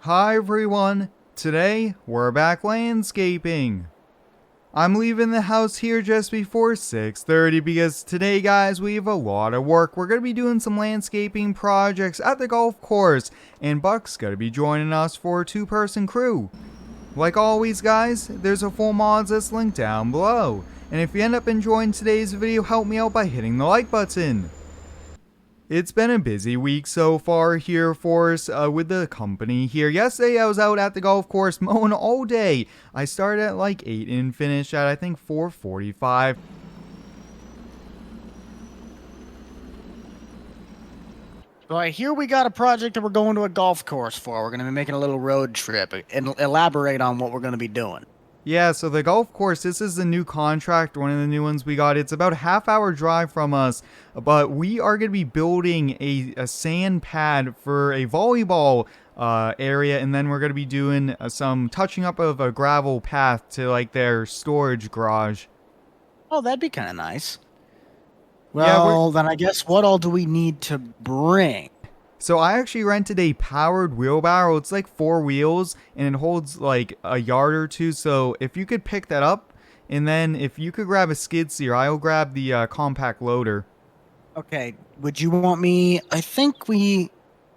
Hi everyone, today we're back landscaping. I'm leaving the house here just before 6:30 because today guys we have a lot of work. We're going to be doing some landscaping projects at the golf course and Buck's going to be joining us for a 2-person crew. Like always guys, there's a full mods list link down below. And if you end up enjoying today's video, help me out by hitting the like button. It's been a busy week so far here for us with the company here. Yesterday I was out at the golf course mowing all day. I started at like 8 and finished at I think 4:45. So I hear we got a project that we're going to a golf course for. We're going to be making a little road trip and elaborate on what we're going to be doing. Yeah, so the golf course, this is the new contract, one of the new ones we got. It's about a half-hour drive from us, but we are going to be building a sand pad for a volleyball area, and then we're going to be doing some touching up of a gravel path to like their storage garage. Oh, that'd be kind of nice. Yeah, Well, then I guess what all do we need to bring? So I actually rented a powered wheelbarrow. It's like 4 wheels and it holds like a yard or two. So if you could pick that up, and then if you could grab a skid steer, I'll grab the compact loader. Okay, would you want me? I think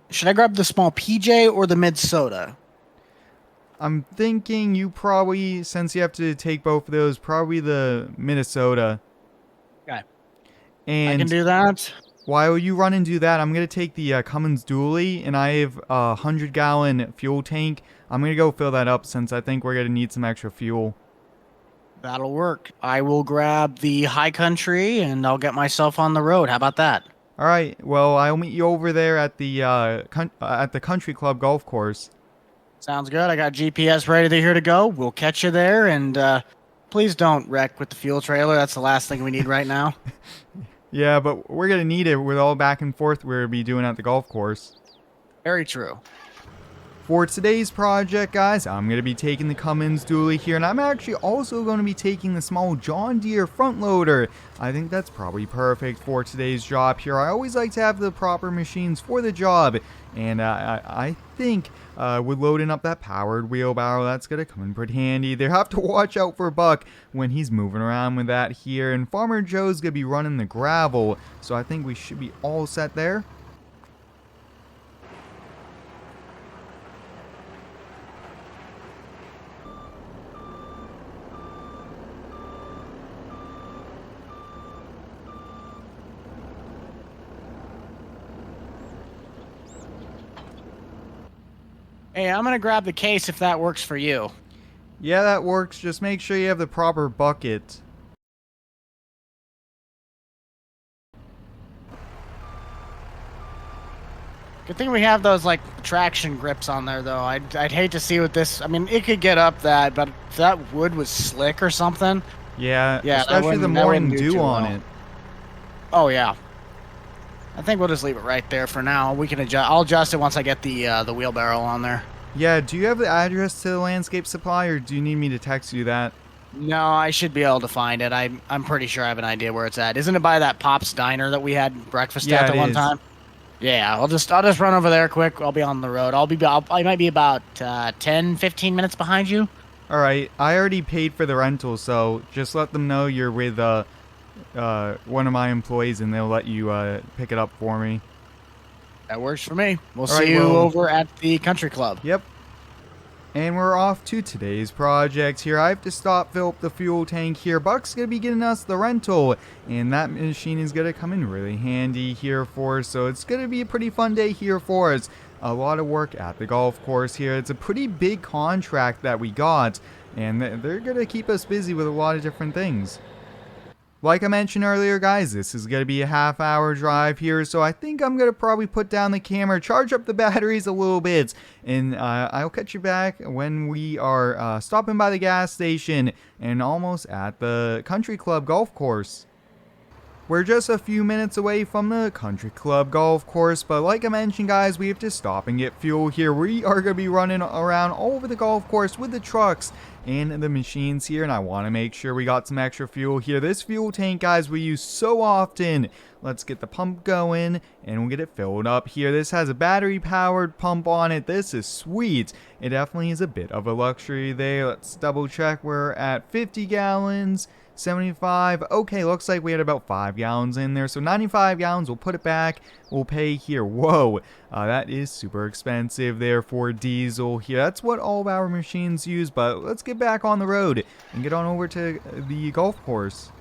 should I grab the small PJ or the mid soda? I'm thinking you probably, since you have to take both of those, probably the Minnesota. Okay, And I can do that. while you run and do that, I'm going to take the Cummins dually, and I have a 100-gallon fuel tank. I'm going to go fill that up since I think we're going to need some extra fuel. That'll work. I will grab the high country and I'll get myself on the road. How about that? All right. Well, I'll meet you over there at the country club golf course. Sounds good. I got GPS ready to here to go. We'll catch you there, and please don't wreck with the fuel trailer. That's the last thing we need right now. Yeah, but we're gonna need it with all back and forth we're gonna be doing at the golf course. Very true. For today's project, guys, I'm going to be taking the Cummins dually here, and I'm actually also going to be taking the small John Deere front loader. I think that's probably perfect for today's job here. I always like to have the proper machines for the job, and I think with loading up that powered wheelbarrow, that's going to come in pretty handy. They have to watch out for Buck when he's moving around with that here, and Farmer Joe's going to be running the gravel, so I think we should be all set there. Hey, I'm going to grab the case if that works for you. Yeah, that works. Just make sure you have the proper bucket. Good thing we have those, like, traction grips on there, though. I'd hate to see what this... I mean, it could get up that, but if that wood was slick or something... Yeah, Yeah, especially the morning dew on it. Oh, yeah. I think we'll just leave it right there for now. We can adjust. I'll adjust it once I get the wheelbarrow on there. Yeah, do you have the address to the landscape supply, or do you need me to text you that? No, I should be able to find it. I'm pretty sure I have an idea where it's at. Isn't it by that Pop's Diner that we had breakfast at the one time? Yeah, I'll just run over there quick. I'll be on the road. I might be about 10, 15 minutes behind you. All right, I already paid for the rental, so just let them know you're with one of my employees, and they'll let you pick it up for me. That works for me. We'll All right, see you well, over at the country club. Yep. And we're off to today's project here. I have to stop, fill up the fuel tank here. Buck's going to be getting us the rental, and that machine is going to come in really handy here for us. So it's going to be a pretty fun day here for us. A lot of work at the golf course here. It's a pretty big contract that we got, and they're going to keep us busy with a lot of different things. Like I mentioned earlier, guys, this is going to be a half-hour drive here, so I think I'm going to probably put down the camera, charge up the batteries a little bit, and I'll catch you back when we are stopping by the gas station and almost at the country club golf course. We're just a few minutes away from the country club golf course, but like I mentioned guys, we have to stop and get fuel here. We are going to be running around all over the golf course with the trucks and the machines here, and I want to make sure we got some extra fuel here. This fuel tank guys we use so often. Let's get the pump going and we'll get it filled up here. This has a battery powered pump on it. This is sweet. It definitely is a bit of a luxury there. Let's double check. We're at 50 gallons. 75. Okay, looks like we had about 5 gallons in there, so 95 gallons. We'll put it back. We'll pay here. Whoa, that is super expensive there for diesel here. That's what all of our machines use, but let's get back on the road and get on over to the golf course.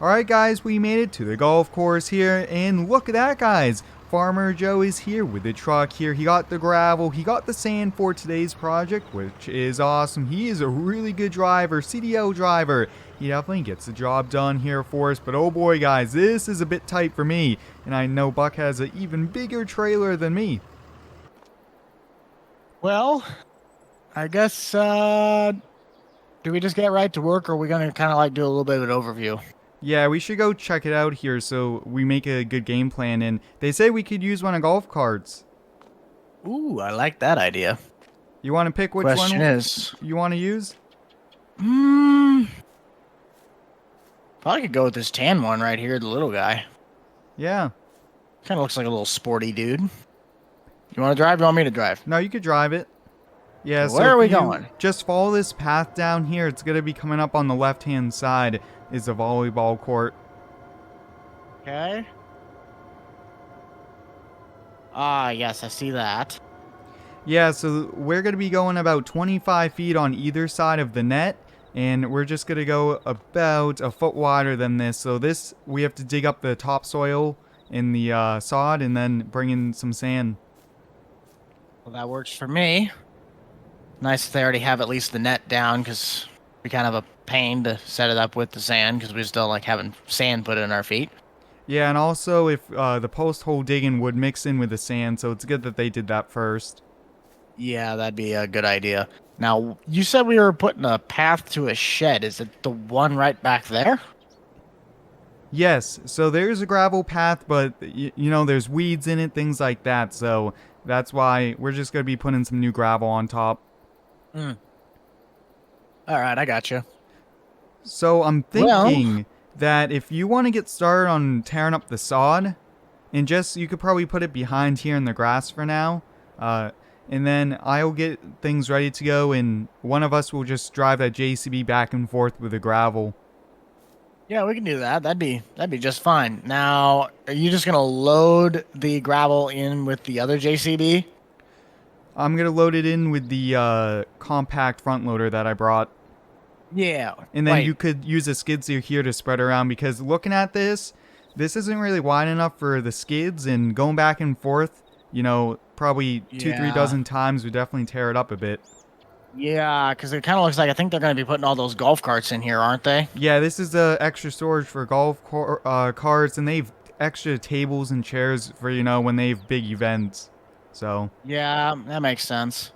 Alright guys, we made it to the golf course here, and look at that guys. Farmer Joe is here with the truck here. He got the gravel, he got the sand for today's project, which is awesome. He is a really good driver, CDL driver. He definitely gets the job done here for us, but oh boy guys, this is a bit tight for me. And I know Buck has an even bigger trailer than me. Well, I guess, do we just get right to work, or are we going to kind of like do a little bit of an overview? Yeah, we should go check it out here so we make a good game plan. And they say we could use one of golf carts. Ooh, I like that idea. You want to pick which Question one is, you want to use? Probably could go with this tan one right here, the little guy. Yeah. Kind of looks like a little sporty dude. You want to drive? You want me to drive? No, you could drive it. Yeah, so where are we if you going? Just follow this path down here. It's going to be coming up on the left-hand side is a volleyball court. Okay. Ah, yes, I see that. Yeah, so we're going to be going about 25 feet on either side of the net. And we're just going to go about a foot wider than this. So this, we have to dig up the topsoil in the sod and then bring in some sand. Well, that works for me. Nice if they already have at least the net down, because we kind of a pain to set it up with the sand, because we still like having sand put in our feet. Yeah, and also if the post hole digging would mix in with the sand, so it's good that they did that first. Yeah, that'd be a good idea. Now, you said we were putting a path to a shed. Is it the one right back there? Yes, so there's a gravel path, but you know, there's weeds in it, things like that, so that's why we're just going to be putting some new gravel on top. Alright, I got you. So I'm thinking that if you want to get started on tearing up the sod, and just, you could probably put it behind here in the grass for now, and then I'll get things ready to go, and one of us will just drive that JCB back and forth with the gravel. Yeah, we can do that. That'd be just fine. Now, are you just gonna load the gravel in with the other JCB? I'm gonna load it in with the compact front loader that I brought. Yeah. And then you could use a skid steer here to spread around, because looking at this isn't really wide enough for the skids, and going back and forth, you know, probably 2-3 dozen times would definitely tear it up a bit. Yeah, because it kind of looks like, I think they're going to be putting all those golf carts in here, aren't they? Yeah, this is extra storage for golf carts, and they've extra tables and chairs for, you know, when they have big events. So yeah, that makes sense.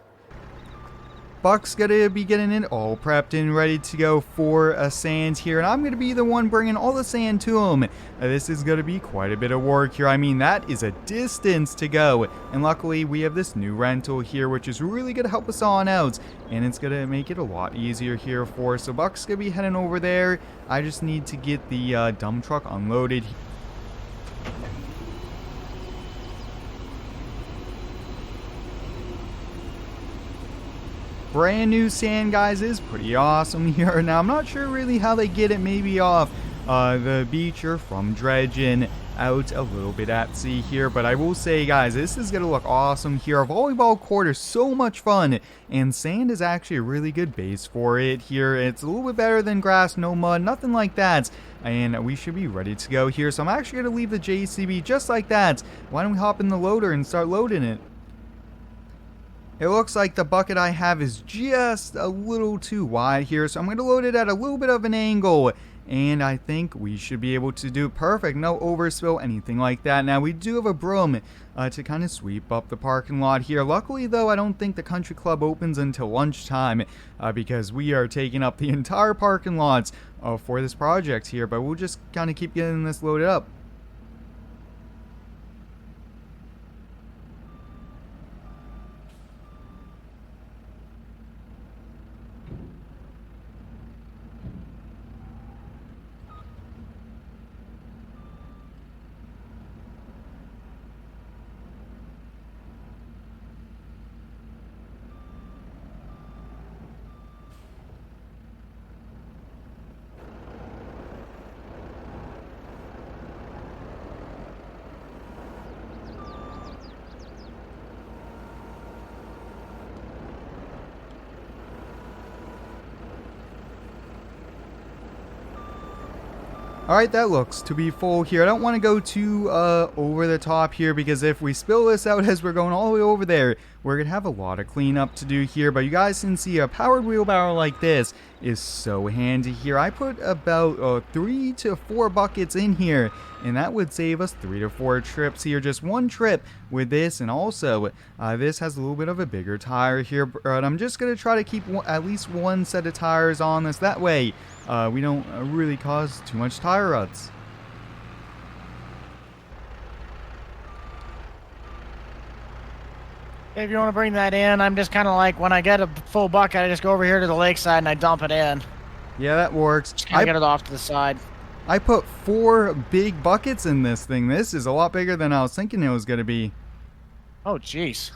Buck's gonna be getting it all prepped and ready to go for a sand here, and I'm gonna be the one bringing all the sand to him. This is gonna be quite a bit of work here. I mean, that is a distance to go, and luckily we have this new rental here, which is really gonna help us on out, and it's gonna make it a lot easier here for us. So Buck's gonna be heading over there. I just need to get the dump truck unloaded. Brand new sand, guys, is pretty awesome here. Now, I'm not sure really how they get it, maybe off the beach or from dredging out a little bit at sea here, but I will say, guys, this is gonna look awesome here. Our volleyball court is so much fun, and sand is actually a really good base for it here. It's a little bit better than grass, no mud, nothing like that, and we should be ready to go here. So I'm actually gonna leave the JCB just like that. Why don't we hop in the loader and start loading it? It looks like the bucket I have is just a little too wide here, so I'm going to load it at a little bit of an angle, and I think we should be able to do perfect. No overspill, anything like that. Now, we do have a broom to kind of sweep up the parking lot here. Luckily, though, I don't think the country club opens until lunchtime because we are taking up the entire parking lots for this project here, but we'll just kind of keep getting this loaded up. Alright, that looks to be full here. I don't want to go too over the top here because if we spill this out as we're going all the way over there, we're going to have a lot of cleanup to do here. But you guys can see a powered wheelbarrow like this is so handy here. I put about 3 to 4 buckets in here, and that would save us 3 to 4 trips here. Just one trip with this, and also this has a little bit of a bigger tire here. But I'm just going to try to keep at least one set of tires on this. That way we don't really cause too much tire ruts. If you want to bring that in, I'm just kind of like, when I get a full bucket, I just go over here to the lakeside and I dump it in. Yeah, that works. Just kind of get it off to the side. I put 4 big buckets in this thing. This is a lot bigger than I was thinking it was going to be. Oh, jeez.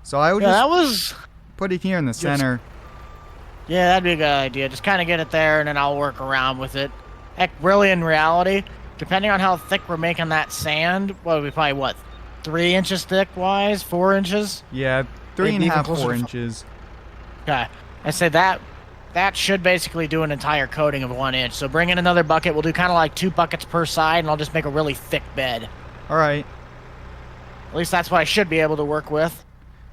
So I would just put it here in the center. Yeah, that'd be a good idea. Just kind of get it there, and then I'll work around with it. Heck, really, in reality, depending on how thick we're making that sand, what would be probably, what, 3 inches thick wise? 4 inches? Yeah, 3.5, 4 inches. Okay. I say that should basically do an entire coating of 1 inch. So bring in another bucket. We'll do kind of like 2 buckets per side, and I'll just make a really thick bed. All right. At least that's what I should be able to work with.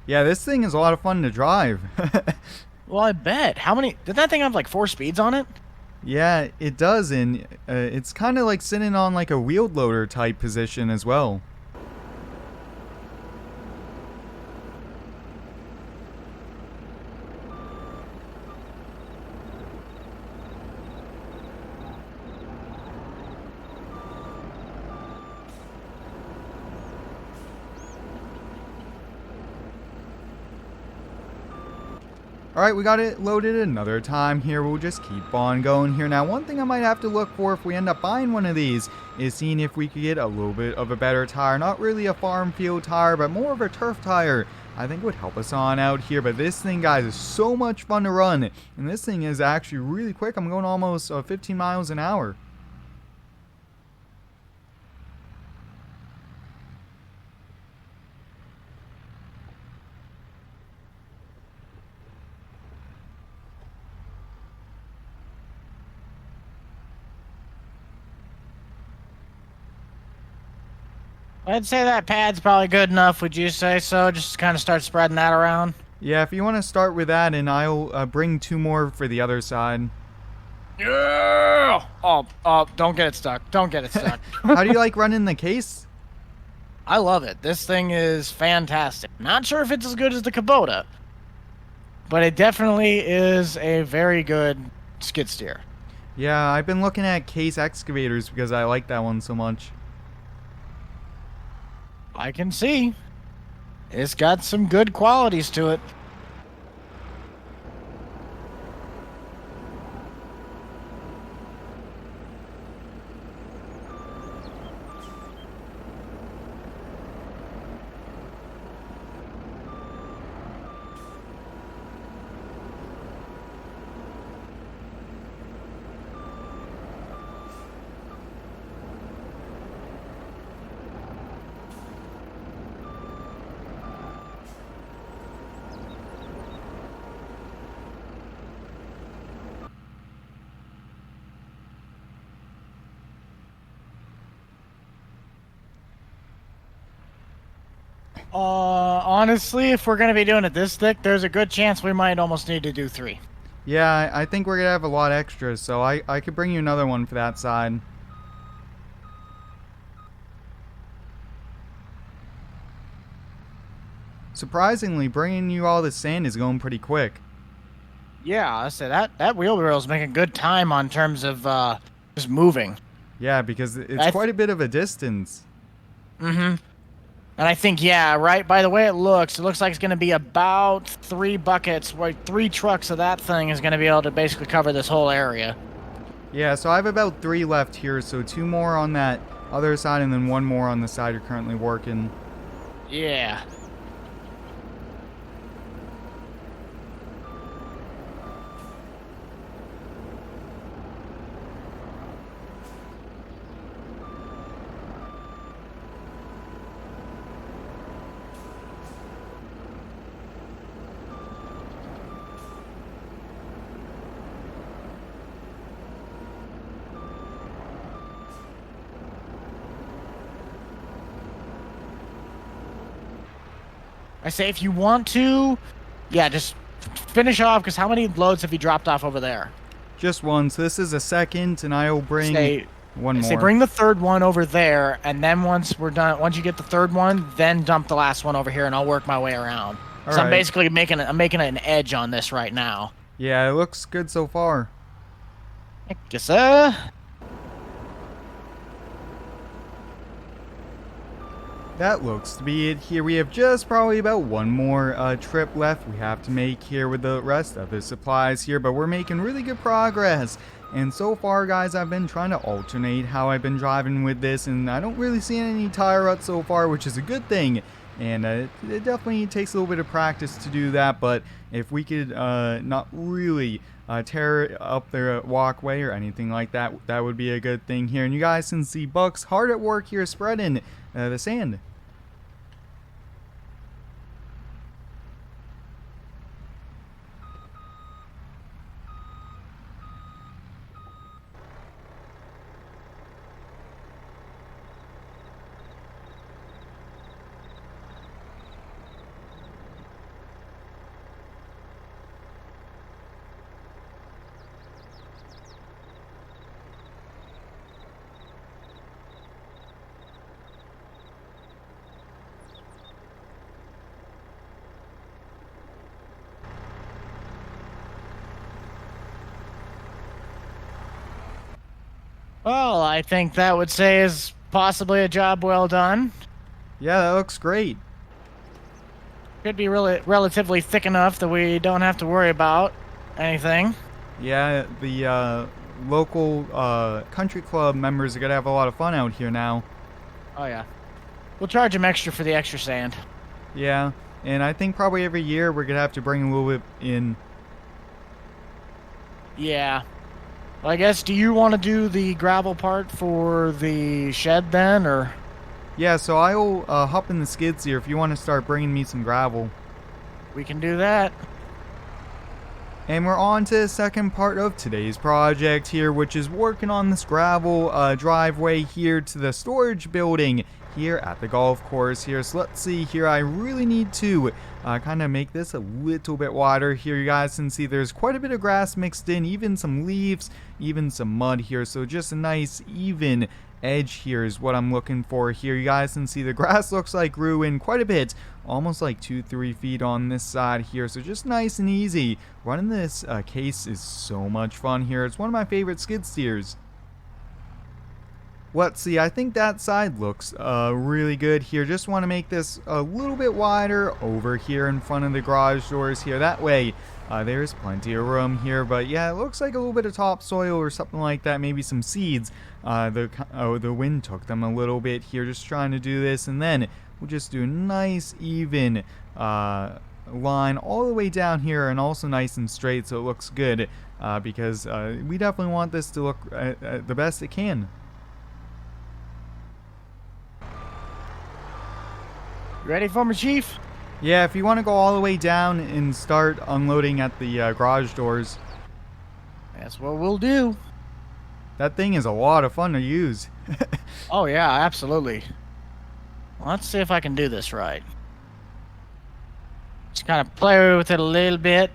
Yeah, this thing is a lot of fun to drive. Well, I bet. How many... Did that thing have like 4 speeds on it? Yeah, it does, and it's kind of like sitting on like a wheeled loader type position as well. Alright, we got it loaded another time here. We'll just keep on going here. Now, one thing I might have to look for if we end up buying one of these is seeing if we could get a little bit of a better tire. Not really a farm field tire, but more of a turf tire. I think would help us on out here. But this thing, guys, is so much fun to run. And this thing is actually really quick. I'm going almost 15 miles an hour. I'd say that pad's probably good enough. Would you say so? Just kind of start spreading that around. Yeah, if you want to start with that, and I'll bring 2 more for the other side. Yeah! Oh, don't get it stuck. Don't get it stuck. How do you like running the case? I love it. This thing is fantastic. Not sure if it's as good as the Kubota, but it definitely is a very good skid steer. Yeah, I've been looking at case excavators because I like that one so much. I can see. It's got some good qualities to it. Honestly, if we're going to be doing it this thick, there's a good chance we might almost need to do 3. Yeah, I think we're gonna have a lot extras, so I could bring you another one for that side. Surprisingly, bringing you all this sand is going pretty quick. Yeah, I said that wheelbarrow's making good time on terms of just moving. Yeah, because it's quite a bit of a distance. Mm-hmm. And I think, yeah, right by the way it looks like it's going to be about 3 buckets, where 3 trucks of that thing is going to be able to basically cover this whole area. Yeah, so I have about 3 left here, so 2 more on that other side and then 1 more on the side you're currently working. Yeah. I say if you want to, yeah, just finish off, because how many loads have you dropped off over there? Just one, so this is a second, and I'll bring one more. Say bring the third one over there, and then once we're done, once you get the third one, then dump the last one over here, and I'll work my way around. So I'm basically making an edge on this right now. Yeah, it looks good so far. Thank you, sir. That looks to be it here. We have just probably about 1 more trip left we have to make here with the rest of the supplies here, but we're making really good progress. And so far, guys, I've been trying to alternate how I've been driving with this, and I don't really see any tire ruts so far, which is a good thing. And it definitely takes a little bit of practice to do that, but if we could not really tear up the walkway or anything like that, that would be a good thing here. And you guys can see Buck's hard at work here spreading the sand. Well, I think that would say is possibly a job well done. Yeah, that looks great. Could be really relatively thick enough that we don't have to worry about anything. Yeah, the local country club members are gonna have a lot of fun out here now. Oh yeah. We'll charge them extra for the extra sand. Yeah, and I think probably every year we're gonna have to bring a little bit in. Yeah. Well, I guess, do you want to do the gravel part for the shed then, or? Yeah, so I'll hop in the skids here if you want to start bringing me some gravel. We can do that. And we're on to the second part of today's project here, which is working on this gravel driveway here to the storage building here at the golf course here. So let's see here, I really need to kind of make this a little bit wider here. You guys can see there's quite a bit of grass mixed in, even some leaves, even some mud here. So just a nice even edge here is what I'm looking for here. You guys can see the grass looks like grew in quite a bit, almost like 2-3 feet on this side here. So just nice and easy. Running this case is so much fun here. It's one of my favorite skid steers. Let's see, I think that side looks really good here. Just want to make this a little bit wider over here in front of the garage doors here. That way, there's plenty of room here. But yeah, it looks like a little bit of topsoil or something like that. Maybe some seeds. The wind took them a little bit here. Just trying to do this. And then we'll just do a nice, even line all the way down here. And also nice and straight so it looks good. Because we definitely want this to look the best it can. Ready for me, Chief? Yeah, if you want to go all the way down and start unloading at the garage doors. That's what we'll do. That thing is a lot of fun to use. Oh yeah, absolutely. Let's see if I can do this right. Just kind of play with it a little bit.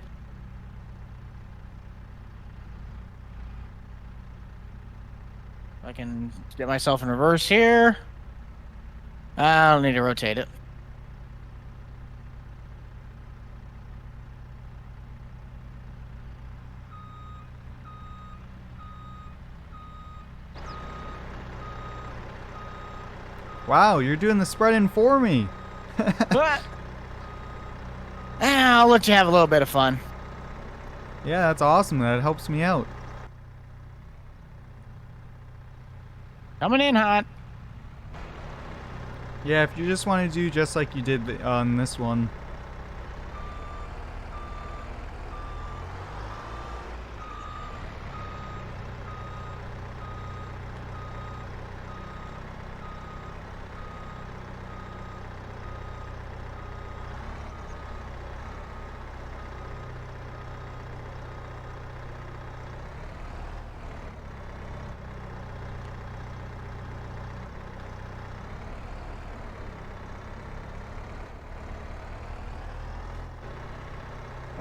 can get myself in reverse here. I don't need to rotate it. Wow, you're doing the spreading for me. But I'll let you have a little bit of fun. Yeah, that's awesome. That helps me out. Coming in hot. Yeah, if you just want to do just like you did on this one.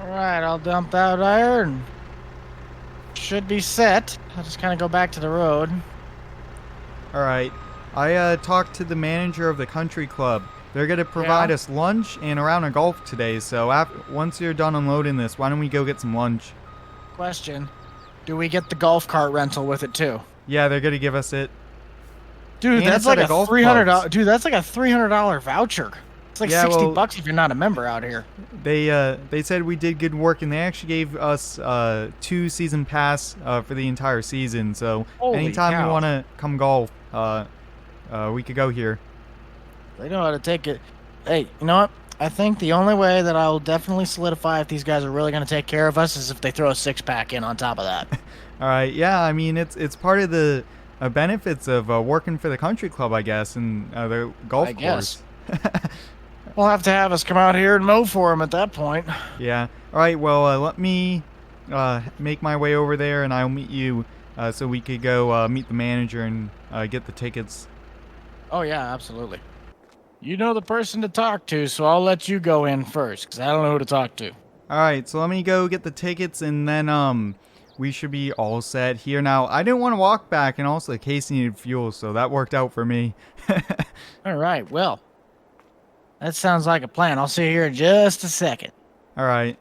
Alright, I'll dump that iron. Should be set. I'll just kind of go back to the road. Alright. I talked to the manager of the country club. They're going to provide us lunch and a round of golf today, so once you're done unloading this, why don't we go get some lunch? Question. Do we get the golf cart rental with it too? Yeah, they're going to give us it. Dude, And that's it's like at a golf $300. clubs. Dude, that's like a $300 voucher. It's like $60 if you're not a member out here. They said we did good work, and they actually gave us 2 season pass for the entire season. So Holy anytime cow. you want to come golf, we could go here. They know how to take it. Hey, you know what? I think the only way that I will definitely solidify if these guys are really going to take care of us is if they throw a 6-pack in on top of that. All right, yeah. I mean, it's part of the benefits of working for the country club, I guess, and the golf course. We'll have to have us come out here and mow for them at that point. Yeah. All right. Well, let me make my way over there, and I'll meet you so we could go meet the manager and get the tickets. Oh, yeah, absolutely. You know the person to talk to, so I'll let you go in first, because I don't know who to talk to. All right. So let me go get the tickets, and then we should be all set here. Now, I didn't want to walk back, and also the case needed fuel, so that worked out for me. All right. Well, that sounds like a plan. I'll see you here in just a second. All right.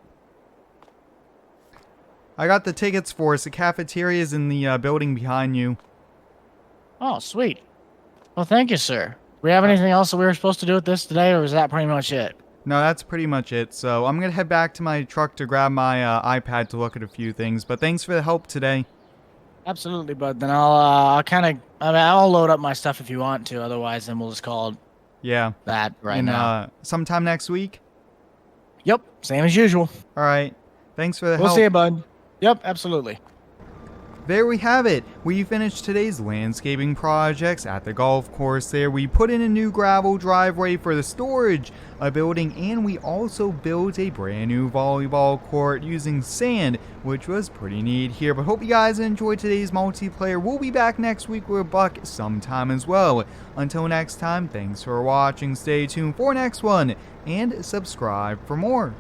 I got the tickets for us. The cafeteria is in the building behind you. Oh, sweet. Well, thank you, sir. Do we have anything else that we were supposed to do with this today, or is that pretty much it? No, that's pretty much it. So I'm going to head back to my truck to grab my iPad to look at a few things. But thanks for the help today. Absolutely, bud. Then I'll load up my stuff if you want to. Otherwise, then we'll just call it that right now. Sometime next week? Yep, same as usual. All right. Thanks for the help. We'll see you, bud. Yep, absolutely. There we have it. We finished today's landscaping projects at the golf course there. We put in a new gravel driveway for the storage building, and we also built a brand new volleyball court using sand, which was pretty neat here. But hope you guys enjoyed today's multiplayer. We'll be back next week with Buck sometime as well. Until next time, thanks for watching. Stay tuned for next one, and subscribe for more.